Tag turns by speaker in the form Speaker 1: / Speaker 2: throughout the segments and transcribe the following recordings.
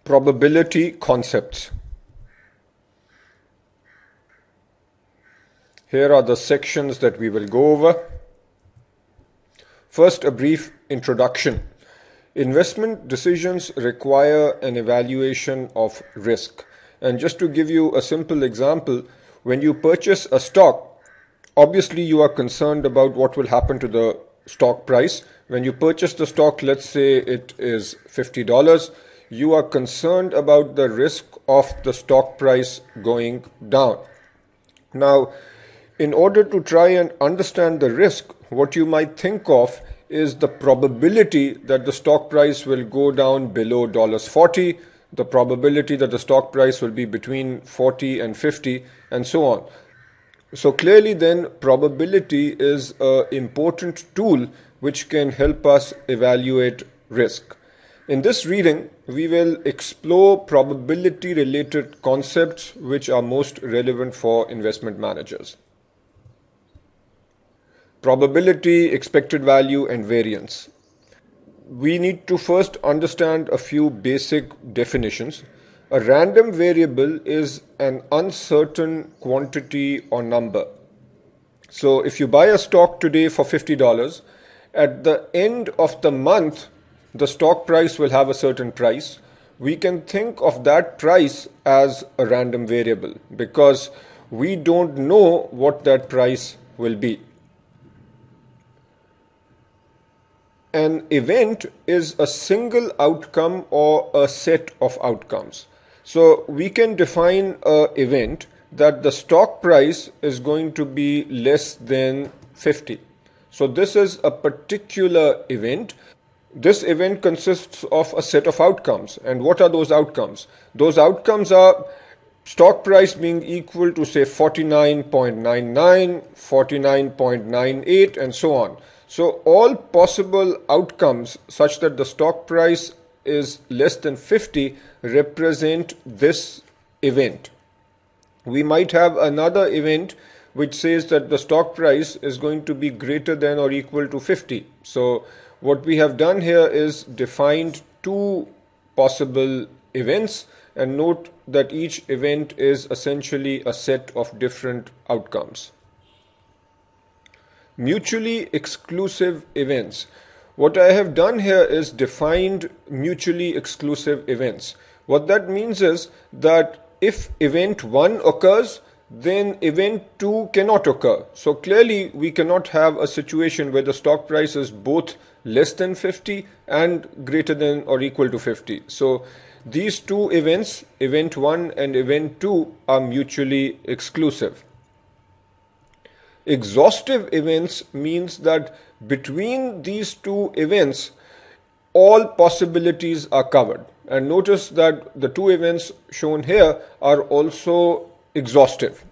Speaker 1: Probability concepts. Here are the sections that we will go over. First, a brief introduction. Investment decisions require an evaluation of risk. And just to give you a simple example, when you purchase a stock, obviously you are concerned about what will happen to the stock price. When you purchase the stock, let's say it is $50, you are concerned about the risk of the stock price going down. Now, in order to try and understand the risk, what you might think of is the probability that the stock price will go down below $40, the probability that the stock price will be between 40 and 50, and so on. So clearly then, probability is an important tool which can help us evaluate risk. In this reading, we will explore probability-related concepts which are most relevant for investment managers. Probability, expected value, and variance. We need to first understand a few basic definitions. A random variable is an uncertain quantity or number. So if you buy a stock today for $50, at the end of the month, the stock price will have a certain price. We can think of that price as a random variable because we don't know what that price will be. An event is a single outcome or a set of outcomes. So we can define an event that the stock price is going to be less than 50. So this is a particular event. This event consists of a set of outcomes. And what are those outcomes? Those outcomes are stock price being equal to say 49.99, 49.98 and so on. So all possible outcomes such that the stock price is less than 50 represent this event. We might have another event which says that the stock price is going to be greater than or equal to 50. So what we have done here is defined two possible events, and note that each event is essentially a set of different outcomes. Mutually exclusive events. What I have done here is defined mutually exclusive events. What that means is that if event 1 occurs, then event 2 cannot occur. So clearly we cannot have a situation where the stock price is both less than 50 and greater than or equal to 50. So these two events, event 1 and event 2, are mutually exclusive. Exhaustive events means that between these two events, all possibilities are covered. And notice that the two events shown here are also exhaustive.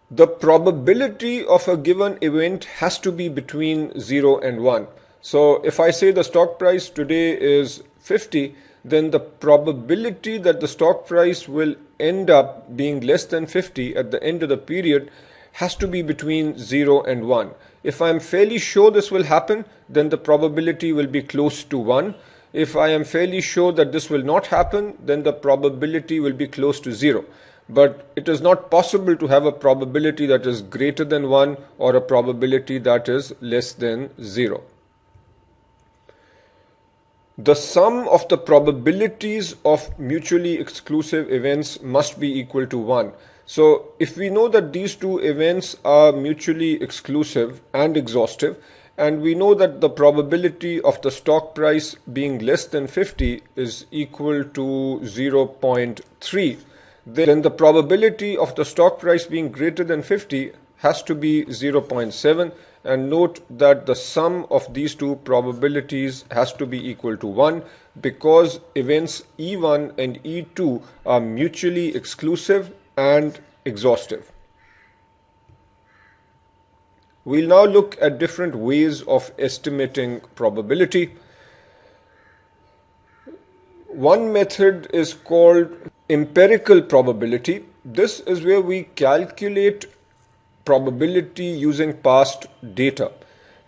Speaker 1: The probability of a given event has to be between 0 and 1. So if I say the stock price today is 50, then the probability that the stock price will end up being less than 50 at the end of the period has to be between 0 and 1. If I am fairly sure this will happen, then the probability will be close to 1. If I am fairly sure that this will not happen, then the probability will be close to 0. But it is not possible to have a probability that is greater than 1 or a probability that is less than 0. The sum of the probabilities of mutually exclusive events must be equal to 1. So if we know that these two events are mutually exclusive and exhaustive, and we know that the probability of the stock price being less than 50 is equal to 0.3, then the probability of the stock price being greater than 50 has to be 0.7. And note that the sum of these two probabilities has to be equal to 1 because events E1 and E2 are mutually exclusive and exhaustive. We'll now look at different ways of estimating probability. One method is called empirical probability. This is where we calculate probability using past data.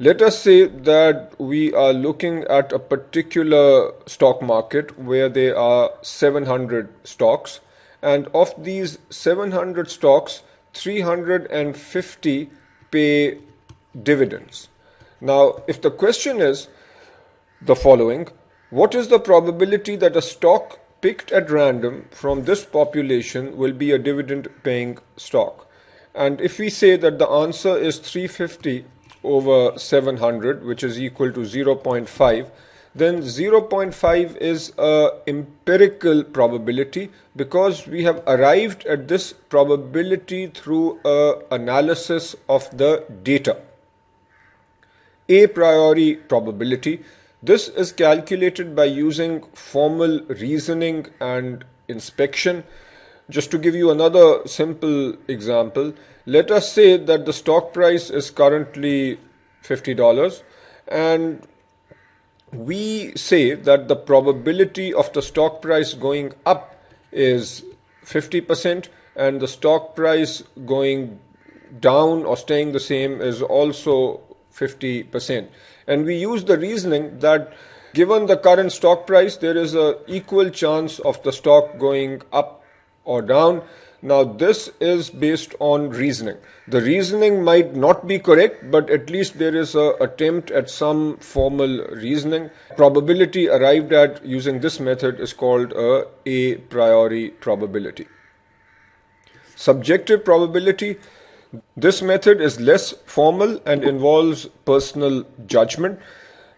Speaker 1: Let us say that we are looking at a particular stock market where there are 700 stocks, and of these 700 stocks, 350 pay dividends. Now, if the question is the following, what is the probability that a stock picked at random from this population will be a dividend paying stock? And if we say that the answer is 350 over 700, which is equal to 0.5, then 0.5 is a empirical probability because we have arrived at this probability through a analysis of the data. A priori probability. This is calculated by using formal reasoning and inspection. Just to give you another simple example, let us say that the stock price is currently $50 and we say that the probability of the stock price going up is 50% and the stock price going down or staying the same is also 50%. And we use the reasoning that given the current stock price, there is an equal chance of the stock going up or down. Now, this is based on reasoning. The reasoning might not be correct, but at least there is an attempt at some formal reasoning. Probability arrived at using this method is called a priori probability. Subjective probability. This method is less formal and involves personal judgment.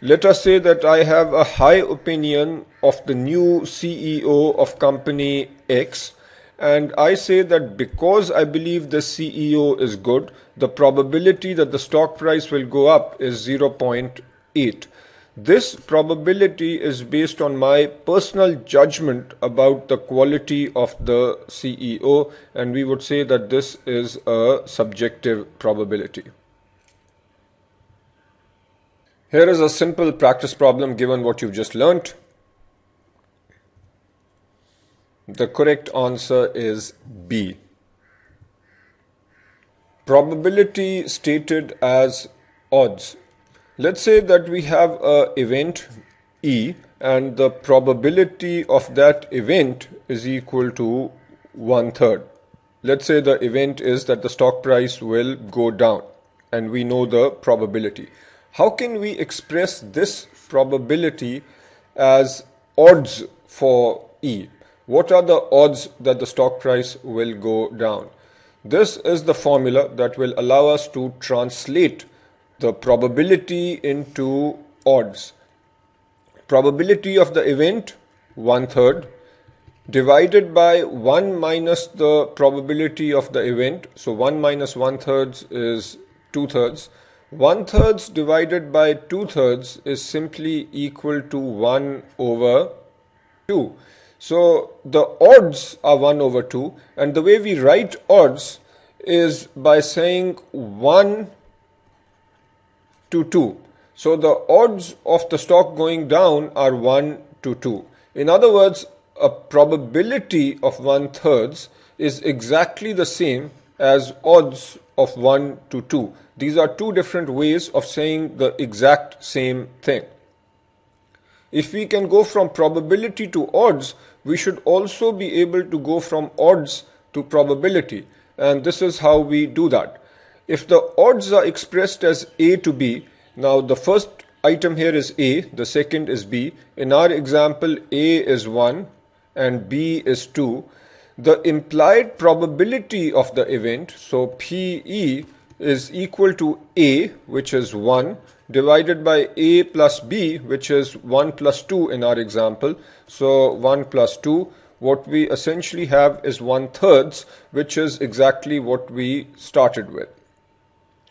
Speaker 1: Let us say that I have a high opinion of the new CEO of company X, and I say that because I believe the CEO is good, the probability that the stock price will go up is 0.8. This probability is based on my personal judgment about the quality of the CEO, and we would say that this is a subjective probability. Here is a simple practice problem given what you've just learnt. The correct answer is B. Probability stated as odds. Let's say that we have an event E and the probability of that event is equal to 1/3. Let's say the event is that the stock price will go down and we know the probability. How can we express this probability as odds for E? What are the odds that the stock price will go down? This is the formula that will allow us to translate the probability into odds. Probability of the event 1/3 divided by 1 minus the probability of the event. So 1 minus 1/3 is 2/3. 1/3 divided by 2/3 is simply equal to 1 over 2. So the odds are 1 over 2, and the way we write odds is by saying 1 to 2. So the odds of the stock going down are 1 to 2. In other words, a probability of 1/3 is exactly the same as odds of 1 to 2. These are two different ways of saying the exact same thing. If we can go from probability to odds, we should also be able to go from odds to probability. And this is how we do that. If the odds are expressed as A to B, now the first item here is A, the second is B. In our example, A is 1 and B is 2. The implied probability of the event, so PE, is equal to A, which is 1, divided by A plus B, which is 1 plus 2 in our example. So 1 plus 2, what we essentially have is 1/3, which is exactly what we started with.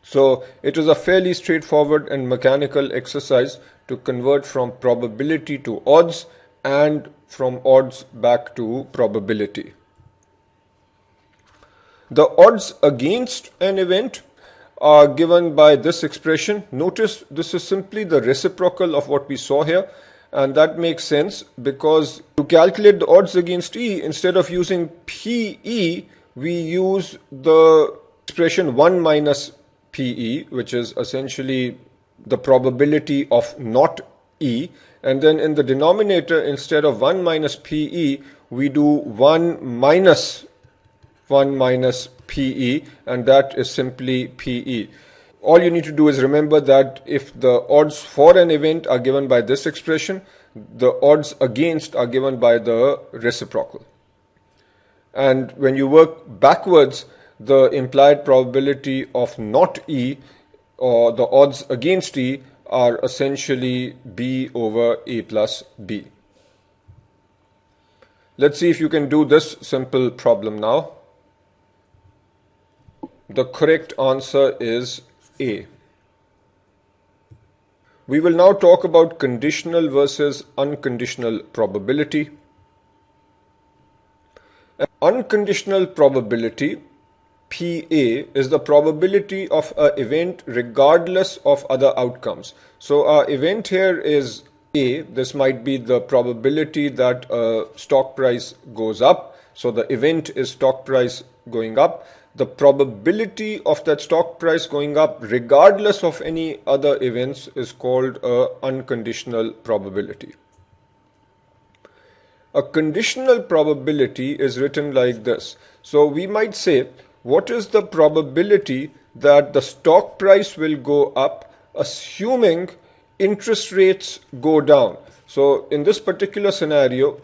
Speaker 1: So it is a fairly straightforward and mechanical exercise to convert from probability to odds and from odds back to probability. The odds against an event are given by this expression. Notice this is simply the reciprocal of what we saw here, and that makes sense because to calculate the odds against E, instead of using PE, we use the expression 1 minus PE, which is essentially the probability of not E, and then in the denominator, instead of 1 minus PE, we do 1 minus PE, and that is simply PE. All you need to do is remember that if the odds for an event are given by this expression, the odds against are given by the reciprocal. And when you work backwards, the implied probability of not E, or the odds against E, are essentially B over A plus B. Let's see if you can do this simple problem now. The correct answer is A. We will now talk about conditional versus unconditional probability. Unconditional probability, PA, is the probability of an event regardless of other outcomes. So our event here is A. This might be the probability that a stock price goes up. So the event is stock price going up. The probability of that stock price going up regardless of any other events is called an unconditional probability. A conditional probability is written like this. So we might say, what is the probability that the stock price will go up assuming interest rates go down? So in this particular scenario,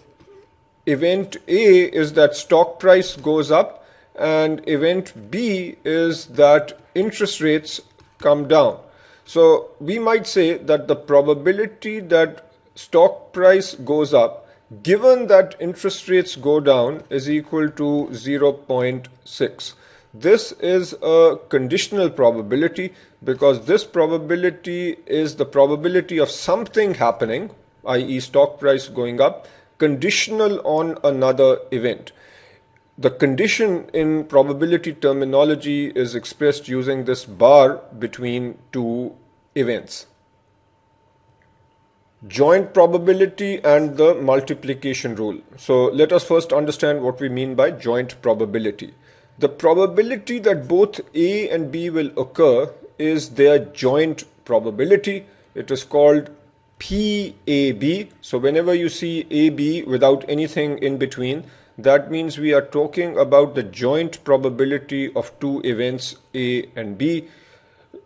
Speaker 1: event A is that stock price goes up, and event B is that interest rates come down. So we might say that the probability that stock price goes up given that interest rates go down is equal to 0.6. This is a conditional probability because this probability is the probability of something happening, i.e. stock price going up, conditional on another event. The condition in probability terminology is expressed using this bar between two events. Joint probability and the multiplication rule. So let us first understand what we mean by joint probability. The probability that both A and B will occur is their joint probability. It is called PAB. So whenever you see AB without anything in between, that means we are talking about the joint probability of two events A and B.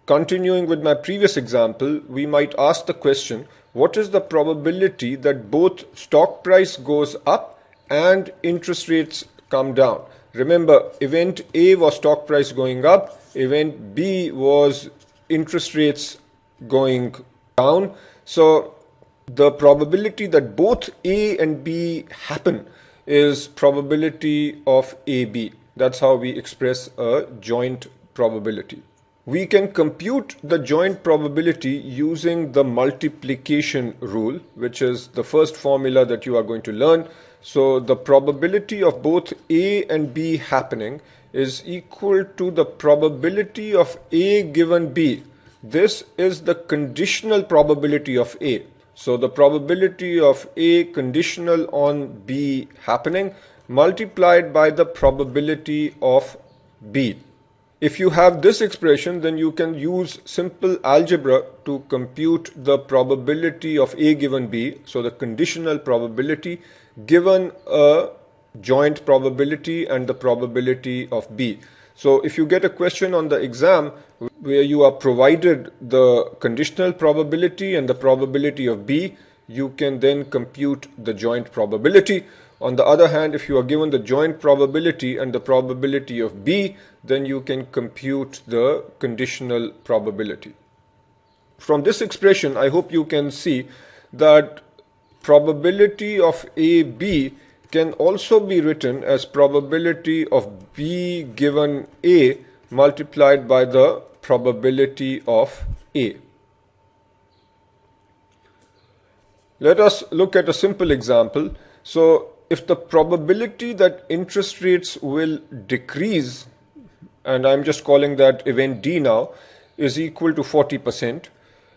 Speaker 1: Continuing with my previous example, we might ask the question, what is the probability that both stock price goes up and interest rates come down? Remember, event A was stock price going up, event B was interest rates going down. So the probability that both A and B happen is probability of AB. That's how we express a joint probability. We can compute the joint probability using the multiplication rule, which is the first formula that you are going to learn. So the probability of both A and B happening is equal to the probability of A given B. This is the conditional probability of A. So the probability of A conditional on B happening multiplied by the probability of B. If you have this expression, then you can use simple algebra to compute the probability of A given B, so the conditional probability given a joint probability and the probability of B. So if you get a question on the exam where you are provided the conditional probability and the probability of B, you can then compute the joint probability. On the other hand, if you are given the joint probability and the probability of B, then you can compute the conditional probability. From this expression, I hope you can see that probability of AB can also be written as probability of B given A multiplied by the probability of A. Let us look at a simple example. So if the probability that interest rates will decrease, and I'm just calling that event D now, is equal to 40%,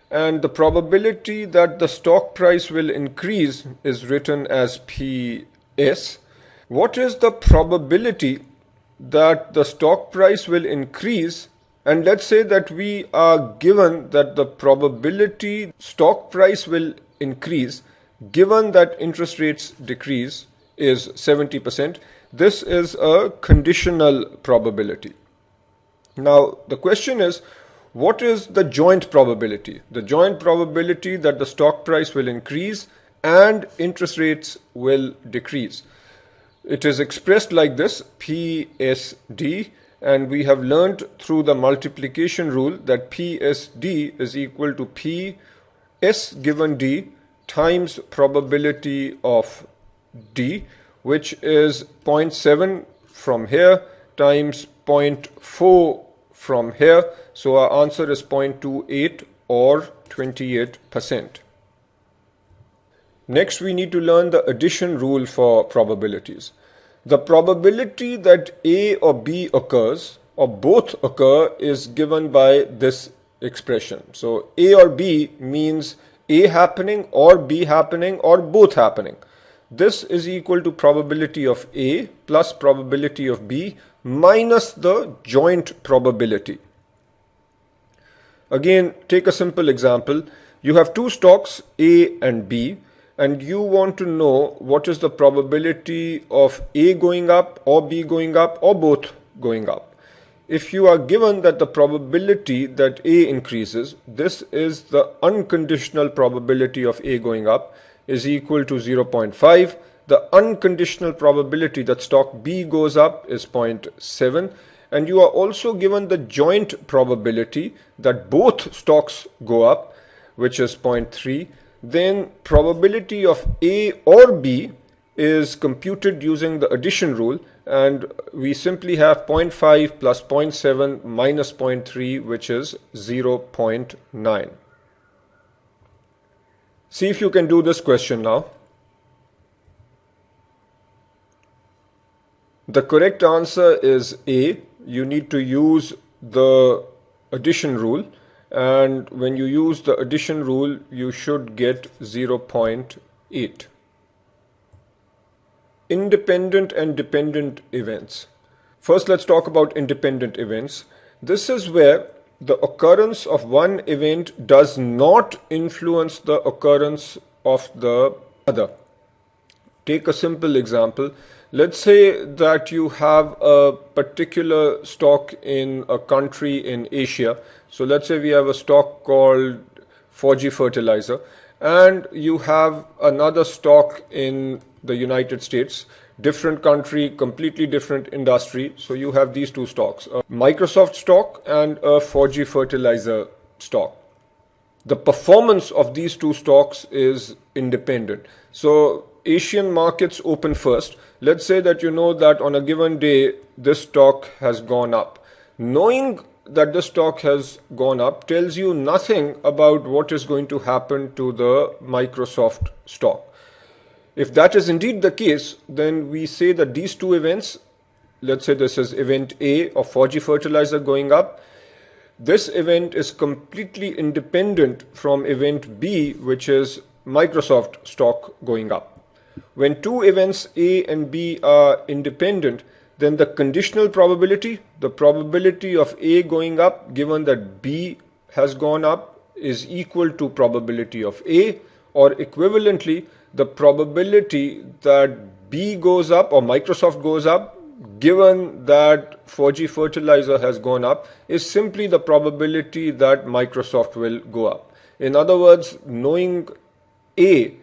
Speaker 1: and the probability that the stock price will increase is written as PS, what is the probability that the stock price will increase And let's say that we are given that the probability stock price will increase given that interest rates decrease is 70%. This is a conditional probability. Now, the question is, what is the joint probability? The joint probability that the stock price will increase and interest rates will decrease. It is expressed like this, PSD, and we have learned through the multiplication rule that PSD is equal to PS given D times probability of D, which is 0.7 from here times 0.4 from here. So our answer is 0.28 or 28%. Next, we need to learn the addition rule for probabilities. The probability that A or B occurs or both occur is given by this expression. So A or B means A happening or B happening or both happening. This is equal to probability of A plus probability of B minus the joint probability. Again, take a simple example. You have two stocks, A and B, and you want to know what is the probability of A going up or B going up or both going up. If you are given that the probability that A increases, this is the unconditional probability of A going up, is equal to 0.5. The unconditional probability that stock B goes up is 0.7. And you are also given the joint probability that both stocks go up, which is 0.3. Then probability of A or B is computed using the addition rule, and we simply have 0.5 plus 0.7 minus 0.3, which is 0.9. See if you can do this question now. The correct answer is A. You need to use the addition rule, and when you use the addition rule, you should get 0.8. Independent and dependent events. First, let's talk about independent events. This is where the occurrence of one event does not influence the occurrence of the other. Take a simple example. Let's say that you have a particular stock in a country in Asia. So let's say we have a stock called 4G fertilizer, and you have another stock in the United States, different country, completely different industry. So you have these two stocks, a Microsoft stock and a 4G fertilizer stock. The performance of these two stocks is independent. So Asian markets open first. Let's say that you know that on a given day this stock has gone up. Knowing that the stock has gone up tells you nothing about what is going to happen to the Microsoft stock. If that is indeed the case, then we say that these two events, let's say this is event A of 4G fertilizer going up, this event is completely independent from event B, which is Microsoft stock going up. When two events A and B are independent, then the conditional probability, the probability of A going up given that B has gone up, is equal to probability of A, or equivalently, the probability that B goes up or Microsoft goes up given that 4G fertilizer has gone up is simply the probability that Microsoft will go up. In other words, knowing A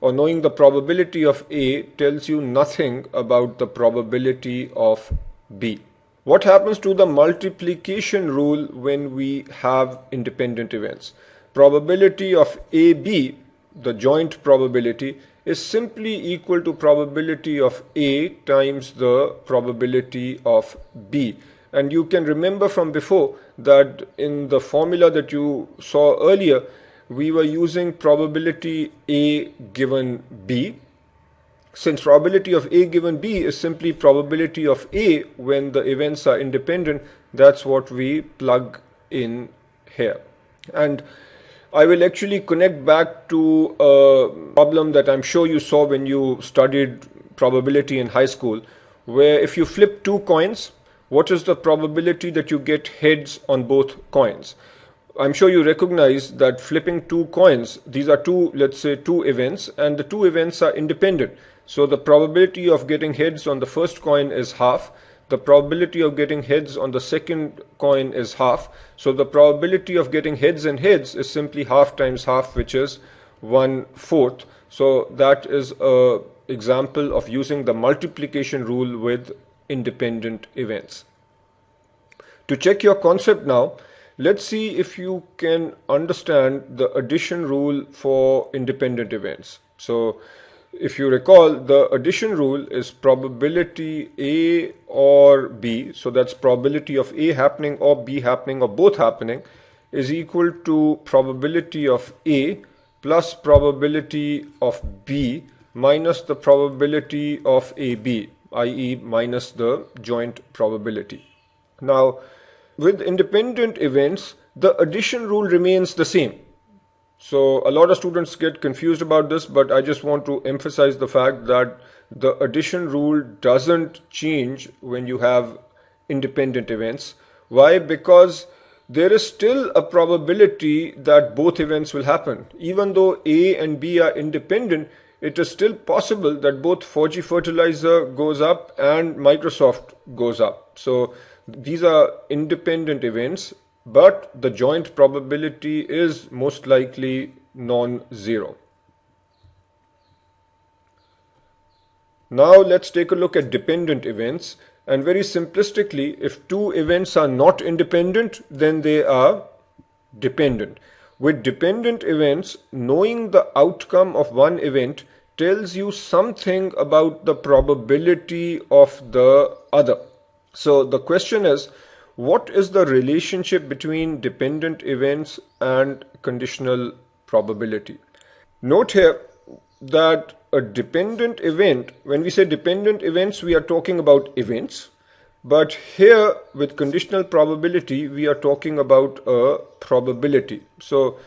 Speaker 1: or knowing the probability of A tells you nothing about the probability of B. What happens to the multiplication rule when we have independent events? Probability of AB, the joint probability, is simply equal to probability of A times the probability of B. And you can remember from before that in the formula that you saw earlier, we were using probability A given B. Since probability of A given B is simply probability of A when the events are independent, that's what we plug in here. And I will actually connect back to a problem that I'm sure you saw when you studied probability in high school, where if you flip two coins, what is the probability that you get heads on both coins? I'm sure you recognize that flipping two coins, these are two, let's say two events, and the two events are independent. So the probability of getting heads on the first coin is half. The probability of getting heads on the second coin is half. So the probability of getting heads and heads is simply half times half, which is 1/4. So that is an example of using the multiplication rule with independent events. To check your concept now, let's see if you can understand the addition rule for independent events. So if you recall, the addition rule is probability A or B, so that's probability of A happening or B happening or both happening, is equal to probability of A plus probability of B minus the probability of AB, i.e. minus the joint probability. Now, with independent events, the addition rule remains the same. So a lot of students get confused about this, but I just want to emphasize the fact that the addition rule doesn't change when you have independent events. Why? Because there is still a probability that both events will happen. Even though A and B are independent, it is still possible that both 4G fertilizer goes up and Microsoft goes up. So these are independent events, but the joint probability is most likely non-zero. Now let's take a look at dependent events, and very simplistically, if two events are not independent, then they are dependent. With dependent events, knowing the outcome of one event tells you something about the probability of the other. So the question is, what is the relationship between dependent events and conditional probability? Note here that a dependent event, when we say dependent events, we are talking about events. But here with conditional probability, we are talking about a probability. So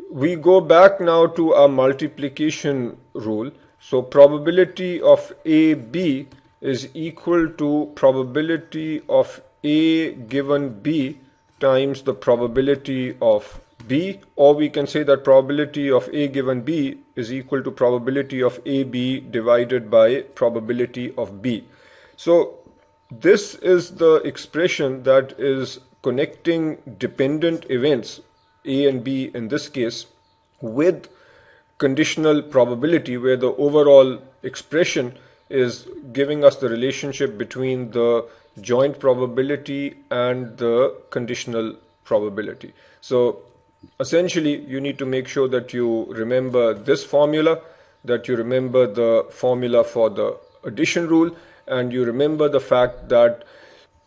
Speaker 1: we go back now to our multiplication rule. So probability of AB is equal to probability of A given B times the probability of B, or we can say that probability of A given B is equal to probability of AB divided by probability of B. So this is the expression that is connecting dependent events, A and B in this case, with conditional probability, where the overall expression is giving us the relationship between the joint probability and the conditional probability. So essentially, you need to make sure that you remember this formula, that you remember the formula for the addition rule, and you remember the fact that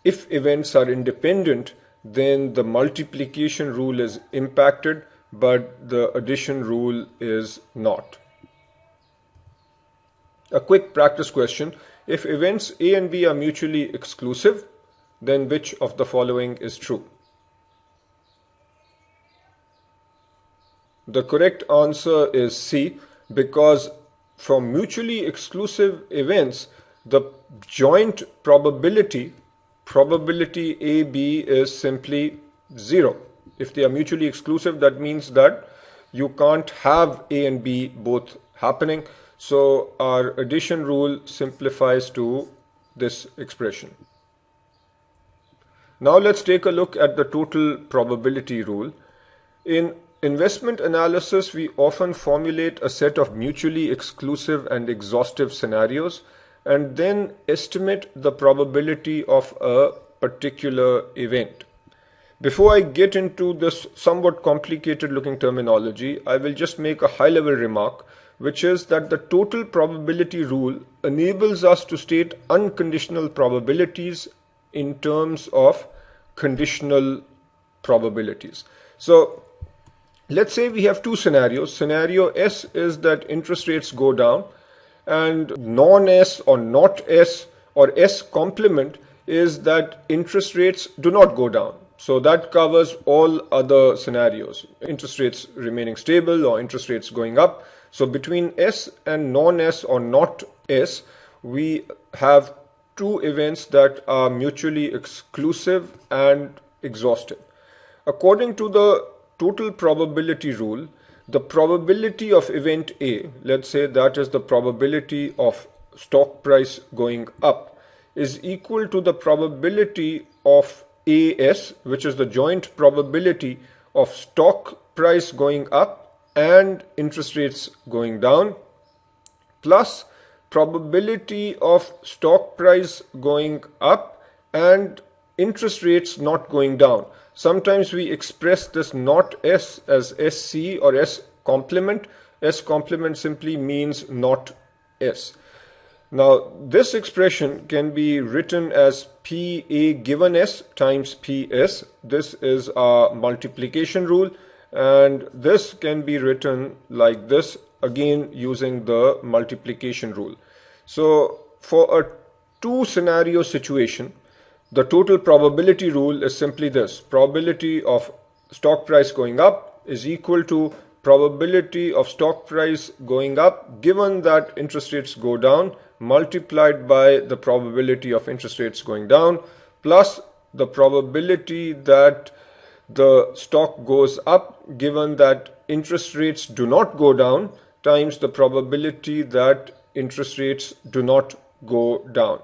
Speaker 1: if events are independent, then the multiplication rule is impacted, but the addition rule is not. A quick practice question: if events A and B are mutually exclusive, then which of the following is true? The correct answer is C, because for mutually exclusive events, the joint probability AB is simply 0. If they are mutually exclusive, that means that you can't have A and B both happening. So our addition rule simplifies to this expression. Now let's take a look at the total probability rule. In investment analysis, we often formulate a set of mutually exclusive and exhaustive scenarios and then estimate the probability of a particular event. Before I get into this somewhat complicated looking terminology, I will just make a high-level remark, which is that the total probability rule enables us to state unconditional probabilities in terms of conditional probabilities. So let's say we have two scenarios. Scenario S is that interest rates go down, and non-S or not S or S complement is that interest rates do not go down. So that covers all other scenarios, interest rates remaining stable or interest rates going up. So between S and non-S or not S, we have two events that are mutually exclusive and exhaustive. According to the total probability rule, the probability of event A, let's say that is the probability of stock price going up, is equal to the probability of AS, which is the joint probability of stock price going up and interest rates going down, plus probability of stock price going up and interest rates not going down. Sometimes we express this not S as SC or S complement. S complement simply means not S. Now, this expression can be written as PA given S times PS. This is our multiplication rule, and this can be written like this, again using the multiplication rule. So, for a two scenario situation, the total probability rule is simply this: probability of stock price going up is equal to probability of stock price going up given that interest rates go down, multiplied by the probability of interest rates going down, plus the probability that the stock goes up given that interest rates do not go down, times the probability that interest rates do not go down.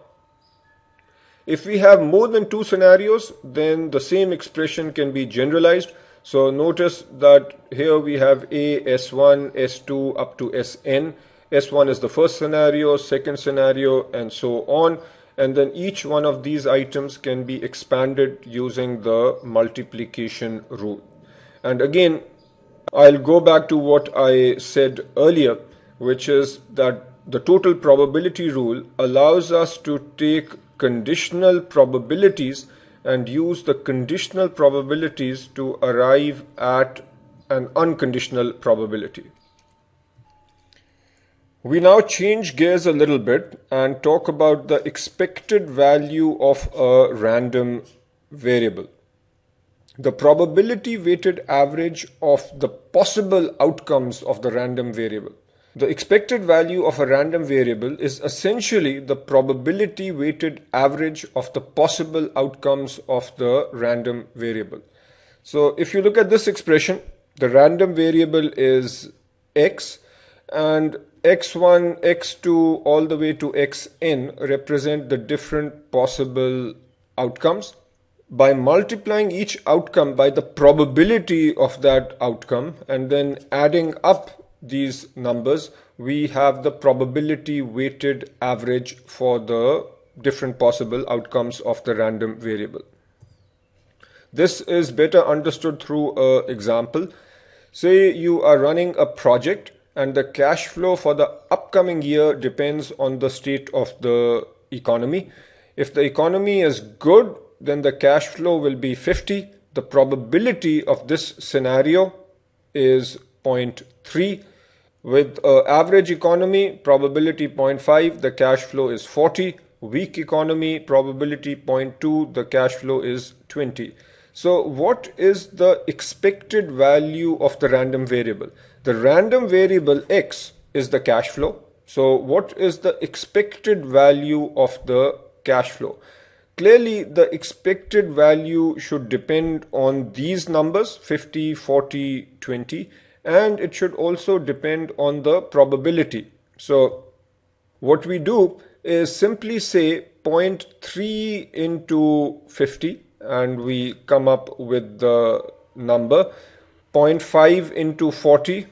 Speaker 1: If we have more than two scenarios, then the same expression can be generalized. So notice that here we have A, S1, S2 up to Sn. S1 is the first scenario, second scenario, and so on. And then each one of these items can be expanded using the multiplication rule. And again, I'll go back to what I said earlier, which is that the total probability rule allows us to take conditional probabilities and use the conditional probabilities to arrive at an unconditional probability. We now change gears a little bit and talk about the expected value of a random variable. The probability weighted average of the possible outcomes of the random variable. The expected value of a random variable is essentially the probability weighted average of the possible outcomes of the random variable. So if you look at this expression, the random variable is x, and x1, x2 all the way to xn represent the different possible outcomes. By multiplying each outcome by the probability of that outcome and then adding up these numbers, we have the probability weighted average for the different possible outcomes of the random variable. This is better understood through an example. Say you are running a project and the cash flow for the upcoming year depends on the state of the economy. If the economy is good, then the cash flow will be 50. The probability of this scenario is 0.3. With average economy, probability 0.5, the cash flow is 40. Weak economy, probability 0.2, the cash flow is 20. So what is the expected value of the random variable? The random variable x is the cash flow. So what is the expected value of the cash flow? Clearly, the expected value should depend on these numbers, 50, 40, 20, and it should also depend on the probability. So what we do is simply say 0.3 into 50, and we come up with the number 0.5 into 40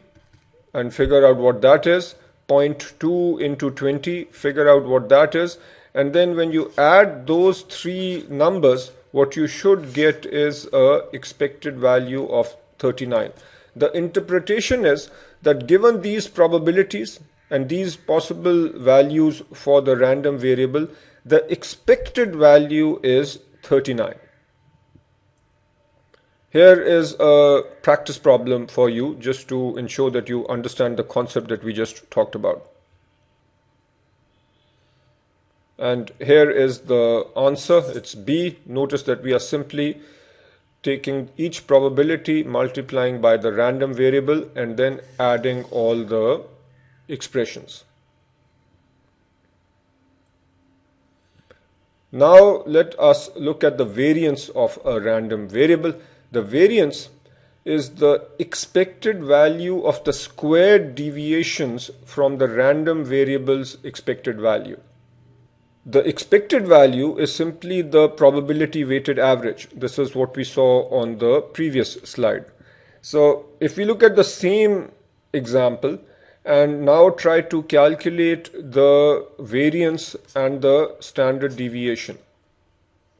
Speaker 1: and figure out what that is, 0.2 into 20, figure out what that is. And then when you add those three numbers, what you should get is a expected value of 39. The interpretation is that given these probabilities and these possible values for the random variable, the expected value is 39. Here is a practice problem for you just to ensure that you understand the concept that we just talked about. And here is the answer, it's B. Notice that we are simply taking each probability, multiplying by the random variable, and then adding all the expressions. Now let us look at the variance of a random variable. The variance is the expected value of the squared deviations from the random variable's expected value. The expected value is simply the probability weighted average. This is what we saw on the previous slide. So if we look at the same example and now try to calculate the variance and the standard deviation,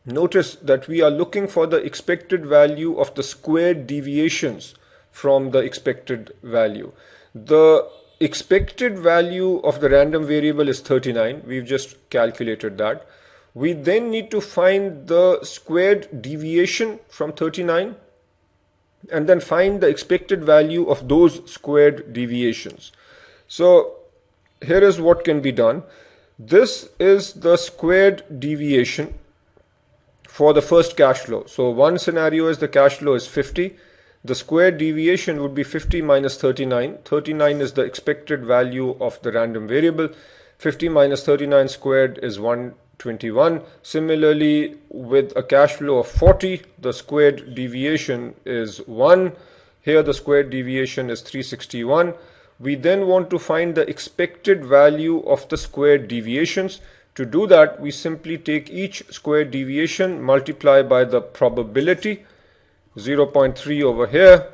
Speaker 1: notice that we are looking for the expected value of the squared deviations from the expected value. The expected value of the random variable is 39. We've just calculated that. We then need to find the squared deviation from 39 and then find the expected value of those squared deviations. So here is what can be done. This is the squared deviation for the first cash flow. So one scenario is the cash flow is 50. The squared deviation would be 50 minus 39. 39 is the expected value of the random variable. 50 minus 39 squared is 121. Similarly, with a cash flow of 40, the squared deviation is 1. Here the squared deviation is 361. We then want to find the expected value of the squared deviations. To do that, we simply take each squared deviation, multiply by the probability, 0.3 over here,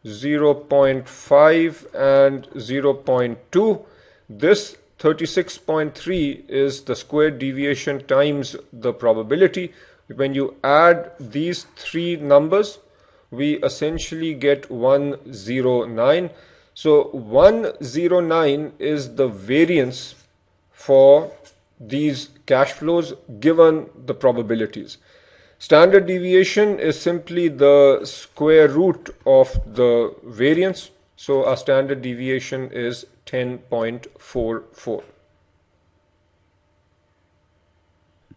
Speaker 1: 0.5 and 0.2. This 36.3 is the squared deviation times the probability. When you add these three numbers, we essentially get 109. So 109 is the variance for these cash flows given the probabilities. Standard deviation is simply the square root of the variance. So our standard deviation is 10.44.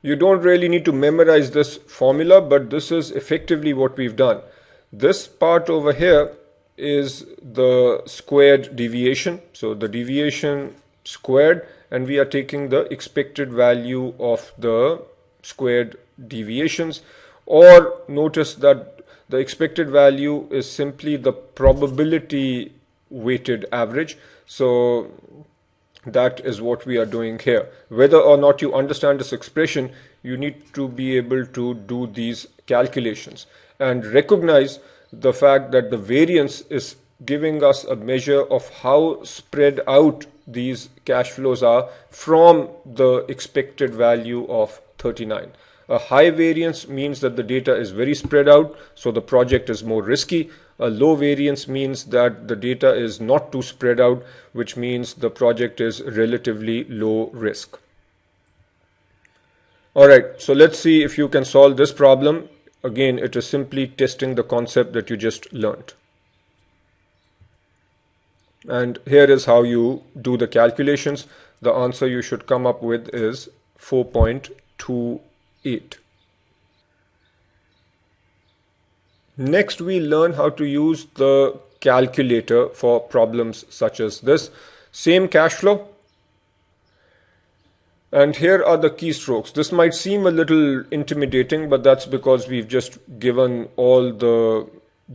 Speaker 1: You don't really need to memorize this formula, but this is effectively what we've done. This part over here is the squared deviation. So the deviation squared, and we are taking the expected value of the squared deviations. Or notice that the expected value is simply the probability weighted average. So that is what we are doing here. Whether or not you understand this expression, you need to be able to do these calculations and recognize the fact that the variance is giving us a measure of how spread out these cash flows are from the expected value of 39. A high variance means that the data is very spread out, so the project is more risky. A low variance means that the data is not too spread out, which means the project is relatively low risk. Alright, so let's see if you can solve this problem. Again, it is simply testing the concept that you just learned. And here is how you do the calculations. The answer you should come up with is 4.28. Next, we learn how to use the calculator for problems such as this. Same cash flow. And here are the keystrokes. This might seem a little intimidating, but that's because we've just given all the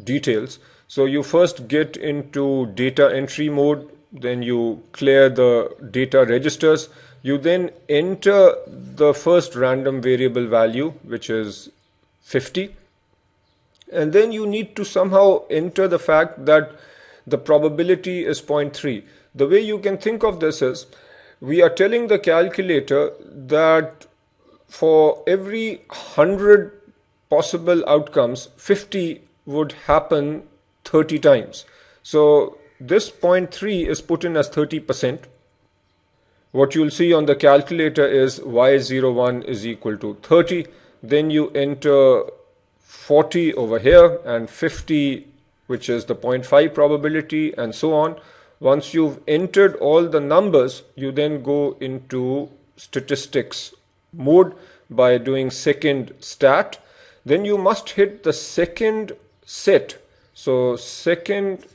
Speaker 1: details. So you first get into data entry mode, then you clear the data registers. You then enter the first random variable value, which is 50. And then you need to somehow enter the fact that the probability is 0.3. The way you can think of this is, we are telling the calculator that for every 100 possible outcomes, 50 would happen 30 times. So this 0.3 is put in as 30%. What you'll see on the calculator is y01 is equal to 30. Then you enter 40 over here and 50, which is the 0.5 probability, and so on. Once you've entered all the numbers, you then go into statistics mode by doing second stat. Then you must hit the second set. So second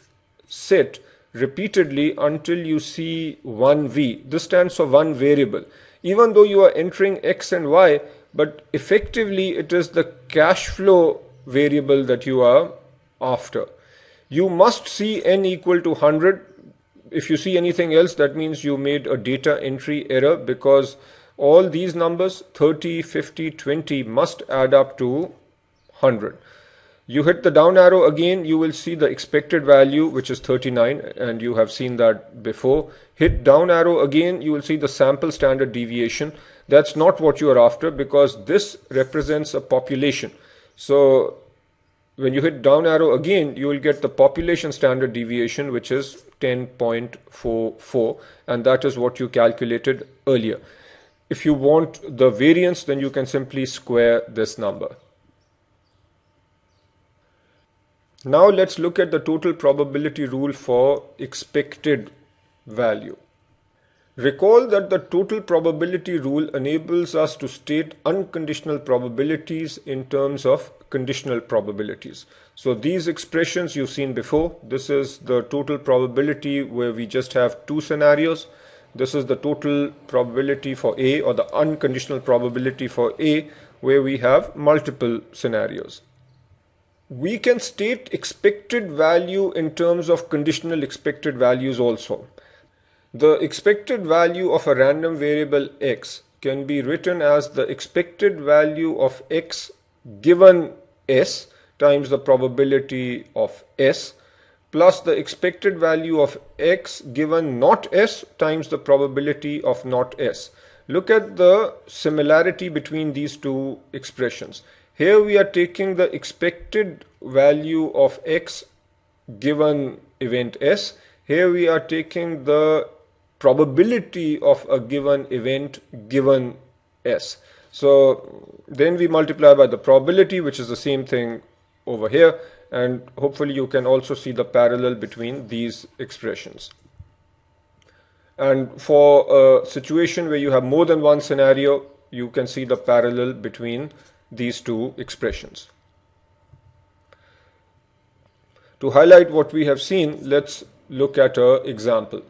Speaker 1: set repeatedly until you see 1v. This stands for one variable. Even though you are entering x and y, but effectively it is the cash flow variable that you are after. You must see n equal to 100. If you see anything else, that means you made a data entry error, because all these numbers 30, 50, 20 must add up to 100. You hit the down arrow again, you will see the expected value, which is 39, and you have seen that before. Hit down arrow again, you will see the sample standard deviation. That's not what you are after, because this represents a population. So when you hit down arrow again, you will get the population standard deviation, which is 10.44, and that is what you calculated earlier. If you want the variance, then you can simply square this number. Now let's look at the total probability rule for expected value. Recall that the total probability rule enables us to state unconditional probabilities in terms of conditional probabilities. So these expressions you've seen before. This is the total probability where we just have two scenarios. This is the total probability for A, or the unconditional probability for A, where we have multiple scenarios. We can state expected value in terms of conditional expected values also. The expected value of a random variable x can be written as the expected value of x given s times the probability of s, plus the expected value of x given not s times the probability of not s. Look at the similarity between these two expressions. Here we are taking the expected value of x given event s. Here we are taking the probability of a given event given s. So then we multiply by the probability, which is the same thing over here, and hopefully you can also see the parallel between these expressions. And for a situation where you have more than one scenario, you can see the parallel between these two expressions. To highlight what we have seen, let's look at an example.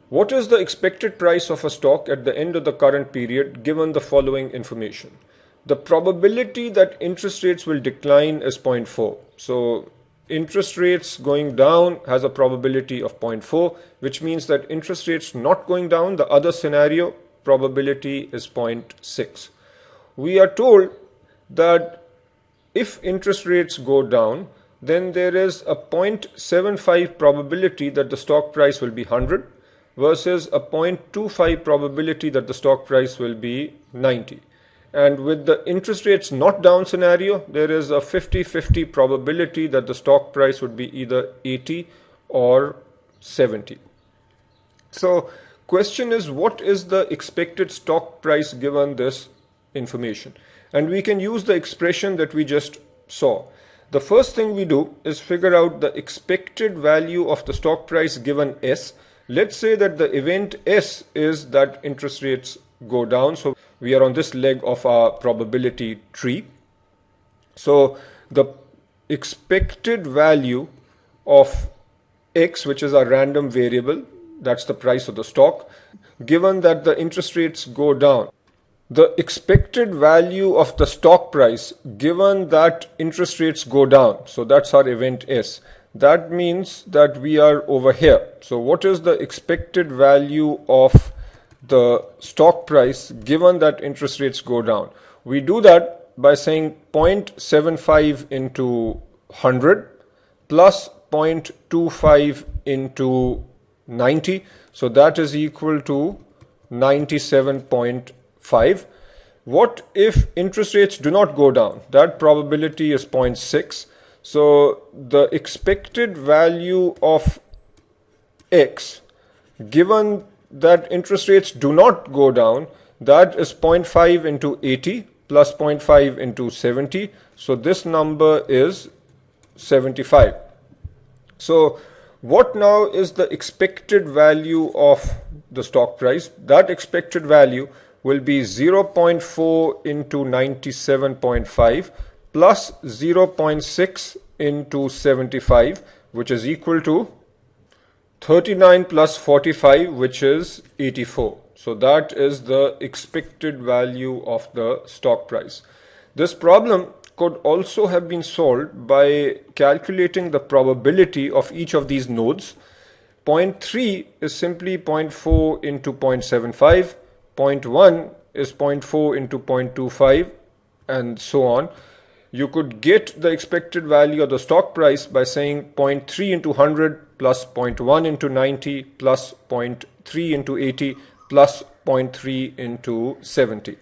Speaker 1: What is the expected price of a stock at the end of the current period given the following information? The probability that interest rates will decline is 0.4. So interest rates going down has a probability of 0.4, which means that interest rates not going down, the other scenario, probability is 0.6. We are told that if interest rates go down, then there is a 0.75 probability that the stock price will be 100 versus a 0.25 probability that the stock price will be 90. And with the interest rates not down scenario, there is a 50-50 probability that the stock price would be either 80 or 70. So question is, what is the expected stock price given this information? And we can use the expression that we just saw. The first thing we do is figure out the expected value of the stock price given S. Let's say that the event S is that interest rates go down. So we are on this leg of our probability tree. So the expected value of X, which is a random variable, that's the price of the stock, given that the interest rates go down. The expected value of the stock price given that interest rates go down, so that's our event S. That means that we are over here. So what is the expected value of the stock price given that interest rates go down? We do that by saying 0.75 into 100 plus 0.25 into 90. So that is equal to 97.5. What if interest rates do not go down? That probability is 0.6. So the expected value of X given that interest rates do not go down, that is 0.5 into 80 plus 0.5 into 70. So this number is 75. So what now is the expected value of the stock price? That expected value will be 0.4 into 97.5 plus 0.6 into 75, which is equal to 39 plus 45, which is 84. So that is the expected value of the stock price. This problem could also have been solved by calculating the probability of each of these nodes. Point 3 is simply 0.4 into 0.75, 0.1 is 0.4 into 0.25, and so on. You could get the expected value of the stock price by saying 0.3 into 100 plus 0.1 into 90 plus 0.3 into 80 plus 0.3 into 70.